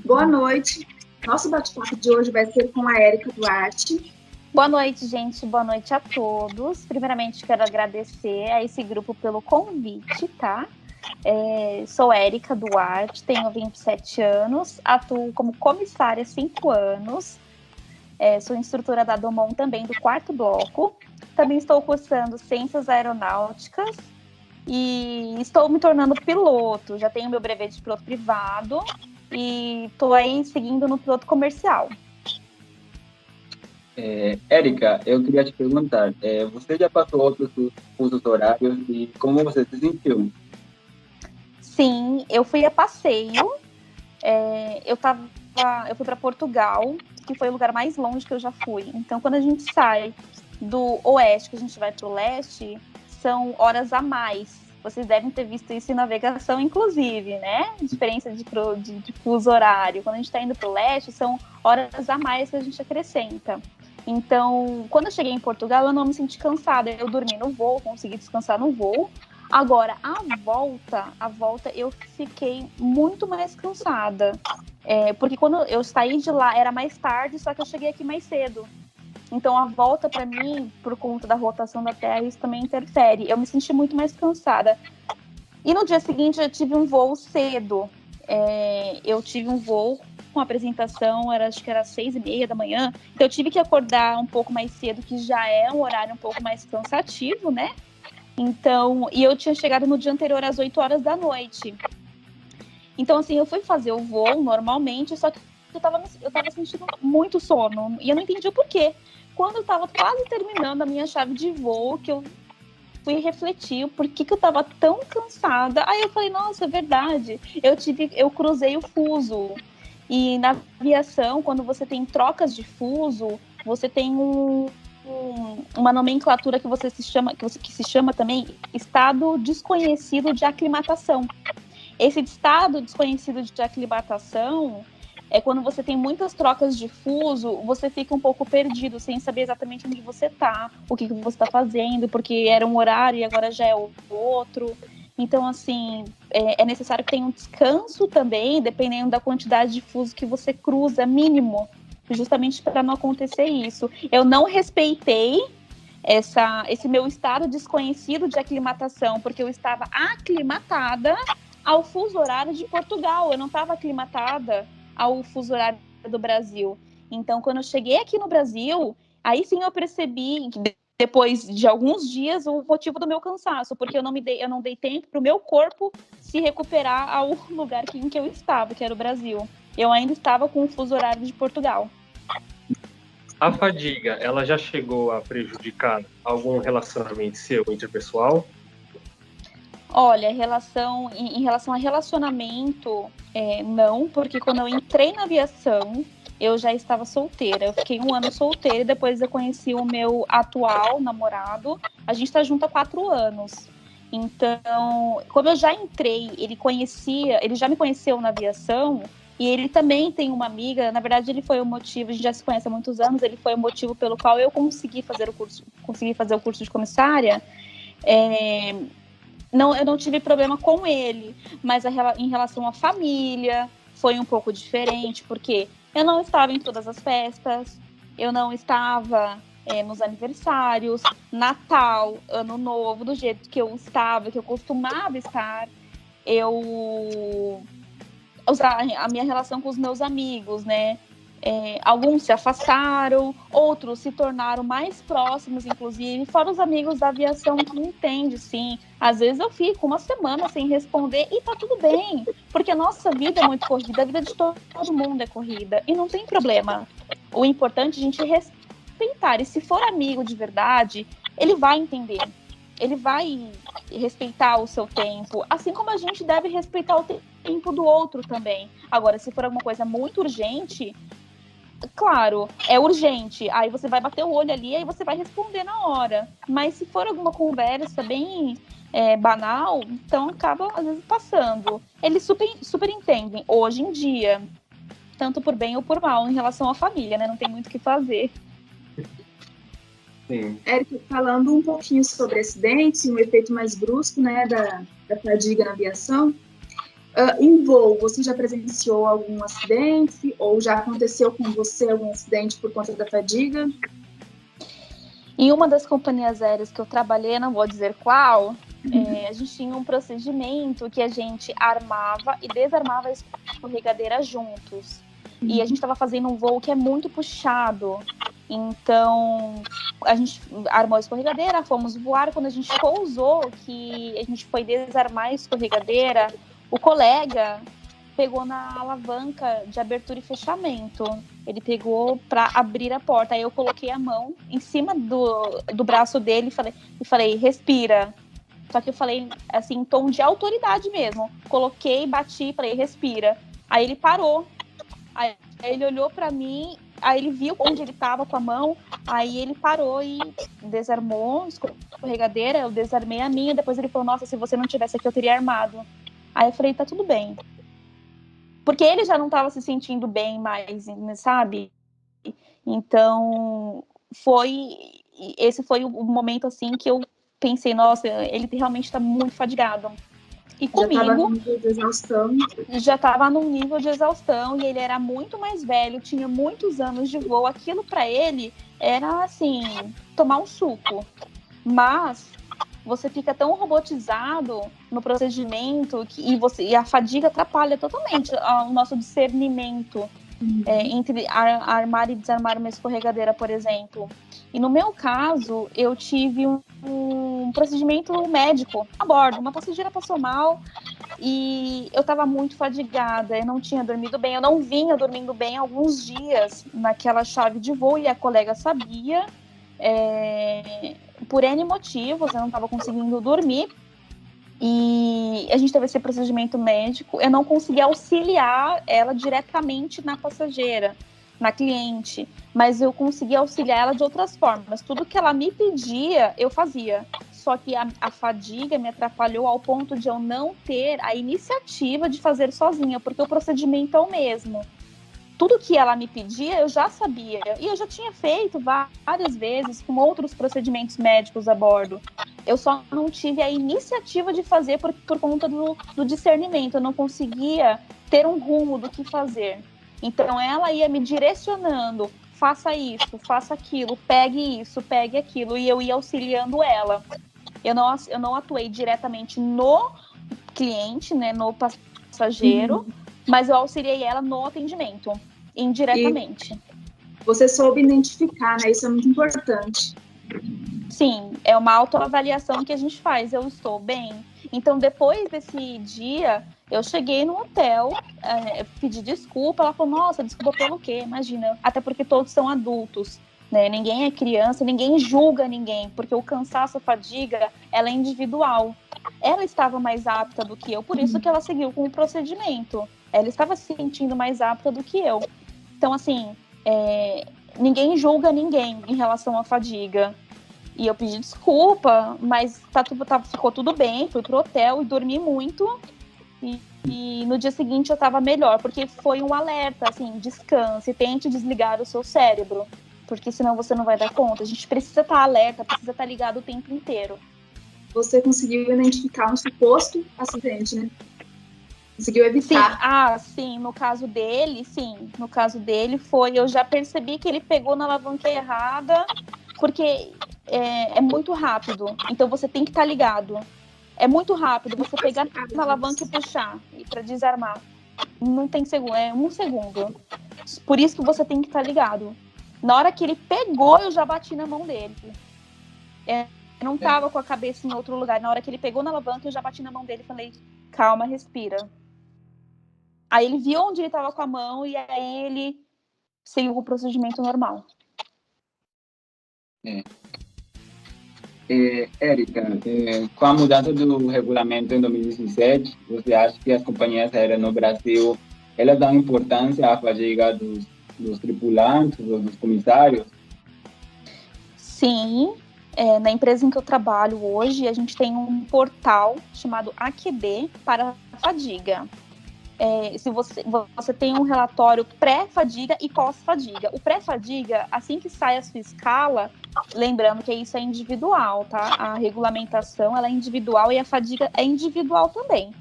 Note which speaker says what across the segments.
Speaker 1: Boa noite. Nosso bate-papo de hoje vai ser com a Érica Duarte.
Speaker 2: Boa noite, gente. Boa noite a todos. Primeiramente, quero agradecer a esse grupo pelo convite, tá? Sou Érica Duarte, tenho 27 anos, atuo como comissária há 5 anos. Sou instrutora da Domon também, do 4º bloco. Também estou cursando Ciências Aeronáuticas e estou me tornando piloto. Já tenho meu brevet de piloto privado e estou aí seguindo no piloto comercial.
Speaker 3: Érica, eu queria te perguntar, você já passou outros fusos horários e como você se sentiu?
Speaker 2: Sim, eu fui a passeio. Eu fui para Portugal, que foi o lugar mais longe que eu já fui. Então, quando a gente sai do oeste, que a gente vai para o leste, são horas a mais. Vocês devem ter visto isso em navegação, inclusive, né? Diferença de fuso horário. Quando a gente está indo para o leste, são horas a mais que a gente acrescenta. Então, quando eu cheguei em Portugal, eu não me senti cansada. Eu dormi no voo, consegui descansar no voo. Agora, a volta eu fiquei muito mais cansada. Porque quando eu saí de lá era mais tarde, só que eu cheguei aqui mais cedo. Então, a volta, para mim, por conta da rotação da Terra, isso também interfere. Eu me senti muito mais cansada. E no dia seguinte, eu tive um voo cedo. Eu tive um voo com apresentação, acho que era 6h30 da manhã. Então, eu tive que acordar um pouco mais cedo, que já é um horário um pouco mais cansativo, né? Então, e eu tinha chegado no dia anterior às 8 horas da noite. Então, assim, eu fui fazer o voo normalmente, só que eu tava sentindo muito sono. E eu não entendi o porquê. Quando eu tava quase terminando a minha chave de voo, que eu fui refletir por que eu tava tão cansada. Aí eu falei, nossa, é verdade. Eu cruzei o fuso. E na aviação, quando você tem trocas de fuso, você tem uma nomenclatura que se chama também estado desconhecido de aclimatação. Esse estado desconhecido de aclimatação é quando você tem muitas trocas de fuso, você fica um pouco perdido, sem saber exatamente onde você está, o que você está fazendo, porque era um horário e agora já é outro. Então, assim, é necessário que tenha um descanso também, dependendo da quantidade de fuso que você cruza, mínimo, justamente para não acontecer isso. Eu não respeitei esse meu estado desconhecido de aclimatação, porque eu estava aclimatada ao fuso horário de Portugal, eu não estava aclimatada ao fuso horário do Brasil. Então, quando eu cheguei aqui no Brasil, aí sim eu percebi, depois de alguns dias, o motivo do meu cansaço, porque eu não dei tempo para o meu corpo se recuperar ao lugar em que eu estava, que era o Brasil. Eu ainda estava com o fuso horário de Portugal.
Speaker 4: A fadiga, ela já chegou a prejudicar algum relacionamento seu interpessoal?
Speaker 2: Olha, em relação a relacionamento, não, porque quando eu entrei na aviação, eu já estava solteira. Eu fiquei 1 ano solteira e depois eu conheci o meu atual namorado. A gente está junto há 4 anos. Então, como eu já entrei, ele já me conheceu na aviação e ele também tem uma amiga. Na verdade, ele foi o motivo, a gente já se conhece há muitos anos, ele foi o motivo pelo qual eu consegui fazer o curso de comissária. Eu não tive problema com ele, mas em relação à família foi um pouco diferente, porque eu não estava em todas as festas, eu não estava nos aniversários, Natal, Ano Novo, do jeito que eu estava, que eu costumava estar. A minha relação com os meus amigos, né? Alguns se afastaram, outros se tornaram mais próximos, inclusive, fora os amigos da aviação que entendem, sim. Às vezes eu fico 1 semana sem responder e tá tudo bem, porque a nossa vida é muito corrida, a vida de todo mundo é corrida, e não tem problema. O importante é a gente respeitar, e se for amigo de verdade, ele vai entender, ele vai respeitar o seu tempo, assim como a gente deve respeitar o tempo do outro também. Agora, se for alguma coisa muito urgente, claro, é urgente, aí você vai bater o olho ali e aí você vai responder na hora. Mas se for alguma conversa bem banal, então acaba às vezes passando. Eles super entendem hoje em dia, tanto por bem ou por mal, em relação à família, né? Não tem muito o que fazer.
Speaker 4: Sim.
Speaker 1: Érica, falando um pouquinho sobre acidentes e um efeito mais brusco, né, da fadiga na aviação, Em voo, você já presenciou algum acidente? Ou já aconteceu com você algum acidente por conta da fadiga?
Speaker 2: Em uma das companhias aéreas que eu trabalhei, não vou dizer qual, a gente tinha um procedimento que a gente armava e desarmava a escorregadeira juntos. E a gente estava fazendo um voo que é muito puxado. Então, a gente armou a escorregadeira, fomos voar. Quando a gente pousou, que a gente foi desarmar a escorregadeira, o colega pegou na alavanca de abertura e fechamento. Ele pegou para abrir a porta. Aí eu coloquei a mão em cima do braço dele e falei, respira. Só que eu falei, assim, em tom de autoridade mesmo. Coloquei, bati, falei, respira. Aí ele parou. Aí ele olhou para mim, aí ele viu onde ele estava com a mão, aí ele parou e desarmou a escorregadeira, eu desarmei a minha, depois ele falou, nossa, se você não tivesse aqui eu teria armado. Aí eu falei, tá tudo bem. Porque ele já não estava se sentindo bem mais, sabe? Então, esse foi o momento, assim, que eu pensei, nossa, ele realmente está muito fadigado. E comigo, já estava num nível de exaustão, e ele era muito mais velho, tinha muitos anos de voo. Aquilo para ele era, assim, tomar um suco. Mas você fica tão robotizado no procedimento e a fadiga atrapalha totalmente o nosso discernimento entre armar e desarmar uma escorregadeira, por exemplo. E no meu caso, eu tive um procedimento médico a bordo. Uma passageira passou mal e eu estava muito fadigada, eu não tinha dormido bem, eu não vinha dormindo bem há alguns dias naquela chave de voo e a colega sabia. Por N motivos, eu não estava conseguindo dormir e a gente teve esse procedimento médico. Eu não conseguia auxiliar ela diretamente na passageira, na cliente, mas eu conseguia auxiliar ela de outras formas. Tudo que ela me pedia, eu fazia. Só que a fadiga me atrapalhou ao ponto de eu não ter a iniciativa de fazer sozinha, porque o procedimento é o mesmo. Tudo que ela me pedia, eu já sabia. E eu já tinha feito várias vezes com outros procedimentos médicos a bordo. Eu só não tive a iniciativa de fazer por conta do discernimento. Eu não conseguia ter um rumo do que fazer. Então, ela ia me direcionando. Faça isso, faça aquilo, pegue isso, pegue aquilo. E eu ia auxiliando ela. Eu não atuei diretamente no cliente, né, no passageiro, mas eu auxiliei ela no atendimento, indiretamente.
Speaker 1: E você soube identificar, né? Isso é muito importante.
Speaker 2: Sim, é uma autoavaliação que a gente faz. Eu estou bem? Então, depois desse dia, eu cheguei no hotel, pedi desculpa. Ela falou, nossa, desculpa pelo quê? Imagina, até porque todos são adultos, né? Ninguém é criança, ninguém julga ninguém, porque o cansaço, a fadiga, ela é individual. Ela estava mais apta do que eu, por isso que ela seguiu com o procedimento. Ela estava se sentindo mais apta do que eu. Então, assim, ninguém julga ninguém em relação à fadiga. E eu pedi desculpa, mas ficou tudo bem, fui pro hotel e dormi muito. E no dia seguinte eu estava melhor, porque foi um alerta, assim, descanse, tente desligar o seu cérebro, porque senão você não vai dar conta. A gente precisa estar alerta, precisa estar ligado o tempo inteiro.
Speaker 1: Você conseguiu identificar um suposto acidente, né? Conseguiu evitar.
Speaker 2: Sim. No caso dele, sim. No caso dele eu já percebi que ele pegou na alavanca errada, porque é muito rápido. Então você tem que estar ligado. É muito rápido você pegar na alavanca e puxar para desarmar. Não tem segundo, é 1 segundo. Por isso que você tem que estar ligado. Na hora que ele pegou, eu já bati na mão dele. Eu não estava com a cabeça em outro lugar. Na hora que ele pegou na alavanca, eu já bati na mão dele e falei, calma, respira. Aí ele viu onde ele estava com a mão e aí ele seguiu o procedimento normal.
Speaker 3: Érica, com a mudança do regulamento em 2017, você acha que as companhias aéreas no Brasil, elas dão importância à fadiga dos tripulantes, dos comissários?
Speaker 2: Sim. Na empresa em que eu trabalho hoje, a gente tem um portal chamado AQD para a fadiga. Se você tem um relatório pré-fadiga e pós-fadiga. O pré-fadiga, assim que sai a sua escala, lembrando que isso é individual, tá? A regulamentação ela é individual e a fadiga é individual também.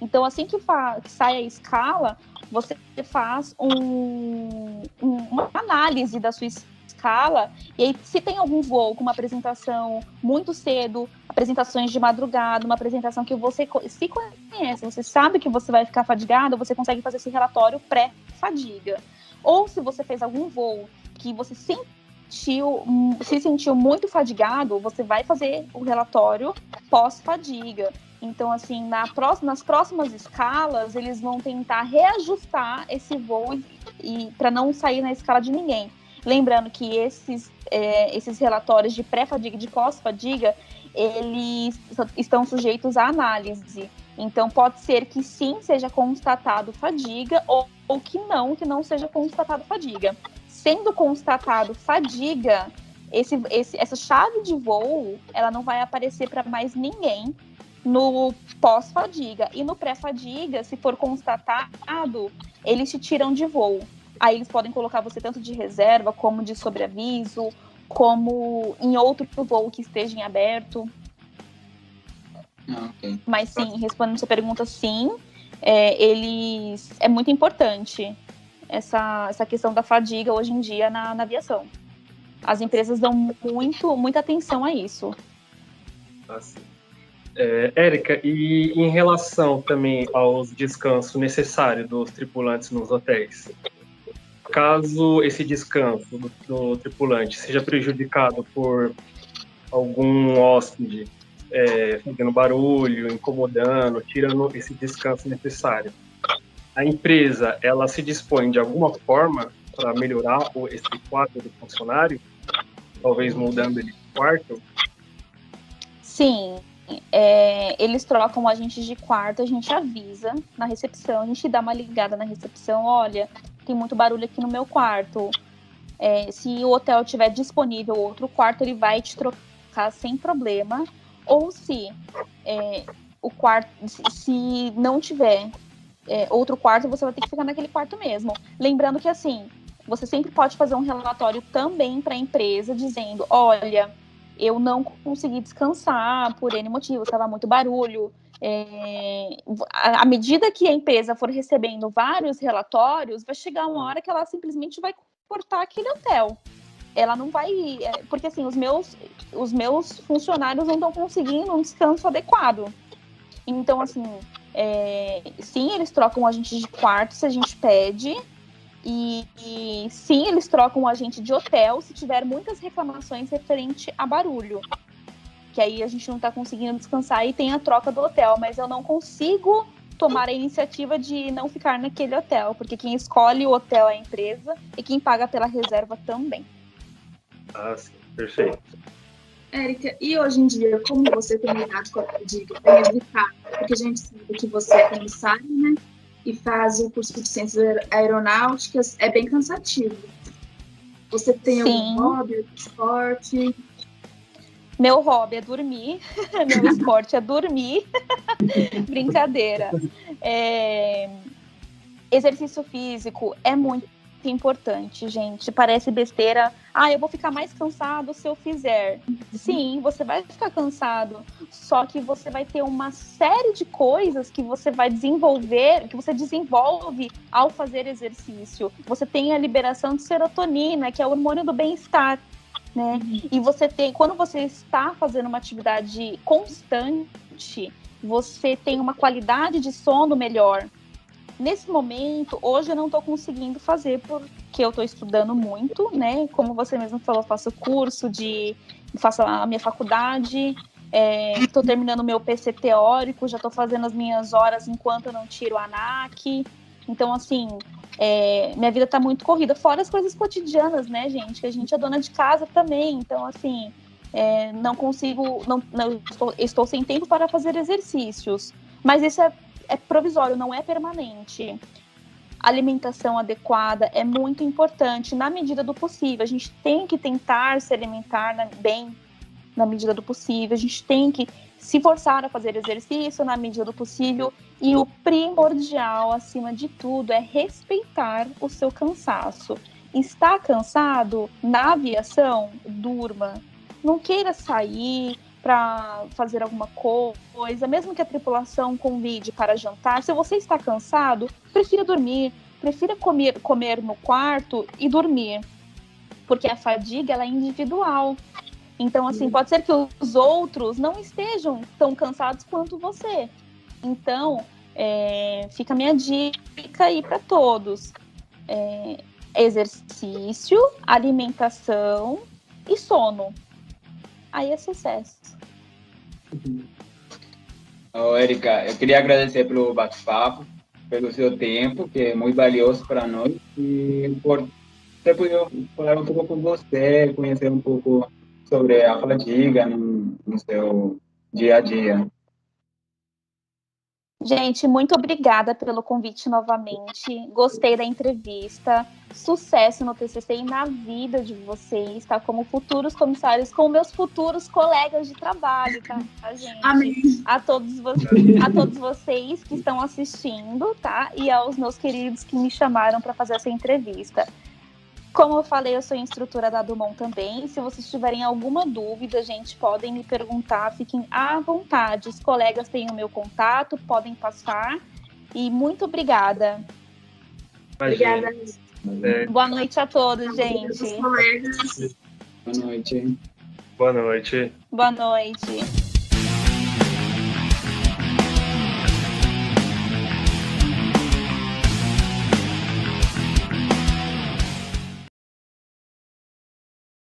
Speaker 2: Então, assim que sai a escala, você faz uma análise da sua escala, e aí, se tem algum voo com uma apresentação muito cedo, apresentações de madrugada, uma apresentação que você se conhece, você sabe que você vai ficar fadigado, você consegue fazer esse relatório pré-fadiga. Ou se você fez algum voo que você se sentiu muito fadigado, você vai fazer o relatório pós-fadiga. Então, assim, nas próximas escalas, eles vão tentar reajustar esse voo para não sair na escala de ninguém. Lembrando que esses relatórios de pré-fadiga e de pós-fadiga, eles estão sujeitos à análise. Então, pode ser que sim, seja constatado fadiga, ou que não seja constatado fadiga. Sendo constatado fadiga, essa chave de voo, ela não vai aparecer para mais ninguém no pós-fadiga. E no pré-fadiga, se for constatado, eles te tiram de voo. Aí eles podem colocar você tanto de reserva, como de sobreaviso, como em outro voo que esteja em aberto.
Speaker 3: Okay.
Speaker 2: Mas sim, respondendo sua pergunta, sim, é muito importante essa questão da fadiga hoje em dia na aviação. As empresas dão muita atenção a isso.
Speaker 4: Assim. Érica, e em relação também aos descansos necessários dos tripulantes nos hotéis? Caso esse descanso do tripulante seja prejudicado por algum hóspede fazendo barulho, incomodando, tirando esse descanso necessário, a empresa, ela se dispõe de alguma forma para melhorar esse quadro do funcionário, talvez mudando ele de quarto?
Speaker 2: Sim, eles trocam agentes de quarto, a gente avisa na recepção, a gente dá uma ligada na recepção, olha, tem muito barulho aqui no meu quarto. Se o hotel tiver disponível outro quarto, ele vai te trocar sem problema. Ou se o quarto, se não tiver outro quarto, você vai ter que ficar naquele quarto mesmo. Lembrando que, assim, você sempre pode fazer um relatório também para a empresa, dizendo, olha, eu não consegui descansar por N motivo, estava muito barulho. À medida que a empresa for recebendo vários relatórios, vai chegar uma hora que ela simplesmente vai cortar aquele hotel. Ela não vai... porque, assim, os meus funcionários não estão conseguindo um descanso adequado. Então, assim, sim, eles trocam o agente de quarto se a gente pede. E sim, eles trocam o agente de hotel se tiver muitas reclamações referente a barulho. Que aí a gente não está conseguindo descansar e tem a troca do hotel. Mas eu não consigo tomar a iniciativa de não ficar naquele hotel, porque quem escolhe o hotel é a empresa e quem paga pela reserva também.
Speaker 4: Ah, sim, perfeito.
Speaker 1: Érica, e hoje em dia, como você tem lidado com a fadiga? Tem evitado? Porque a gente sabe que você é comissária, né? E faz o curso de ciências aeronáuticas, é bem cansativo. Você tem algum hobby, algum esporte?
Speaker 2: Meu hobby é dormir, meu esporte é dormir. Brincadeira. Exercício físico é muito importante, gente. Parece besteira. Eu vou ficar mais cansado se eu fizer. Sim, você vai ficar cansado. Só que você vai ter uma série de coisas que você vai desenvolver, que você desenvolve ao fazer exercício. Você tem a liberação de serotonina, que é o hormônio do bem-estar, né? E você tem, quando você está fazendo uma atividade constante, você tem uma qualidade de sono melhor. Nesse momento, hoje eu não estou conseguindo fazer porque eu estou estudando muito, né? Como você mesmo falou, faço a minha faculdade, estou terminando o meu PC teórico, já estou fazendo as minhas horas enquanto eu não tiro a ANAC. Então, assim, minha vida está muito corrida, fora as coisas cotidianas, né, gente? Que a gente é dona de casa também, então, assim, não consigo, estou sem tempo para fazer exercícios. Mas isso é provisório, não é permanente. Alimentação adequada é muito importante na medida do possível. A gente tem que tentar se alimentar bem na medida do possível. A gente tem que se forçar a fazer exercício na medida do possível. E o primordial, acima de tudo, é respeitar o seu cansaço. Está cansado? Na aviação, durma. Não queira sair para fazer alguma coisa, mesmo que a tripulação convide para jantar, se você está cansado, prefira dormir, prefira comer no quarto e dormir, porque a fadiga ela é individual. Então, assim, pode ser que os outros não estejam tão cansados quanto você. Então, fica a minha dica aí para todos. Exercício, alimentação e sono. Aí é sucesso.
Speaker 3: Érica, eu queria agradecer pelo bate-papo, pelo seu tempo, que é muito valioso para nós, e por ter podido falar um pouco com você, conhecer um pouco sobre a fadiga no seu dia a dia.
Speaker 2: Gente, muito obrigada pelo convite novamente. Gostei da entrevista. Sucesso no TCC e na vida de vocês, tá? Como futuros comissários, como meus futuros colegas de trabalho, tá, gente?
Speaker 1: Amém.
Speaker 2: A todos vocês que estão assistindo, tá? E aos meus queridos que me chamaram para fazer essa entrevista. Como eu falei, eu sou instrutora da Dumont também. Se vocês tiverem alguma dúvida, gente, podem me perguntar. Fiquem à vontade. Os colegas têm o meu contato, podem passar. E muito obrigada.
Speaker 1: Obrigada.
Speaker 2: Boa noite a todos, gente.
Speaker 1: Colegas.
Speaker 3: Boa noite.
Speaker 4: Boa noite.
Speaker 2: Boa noite.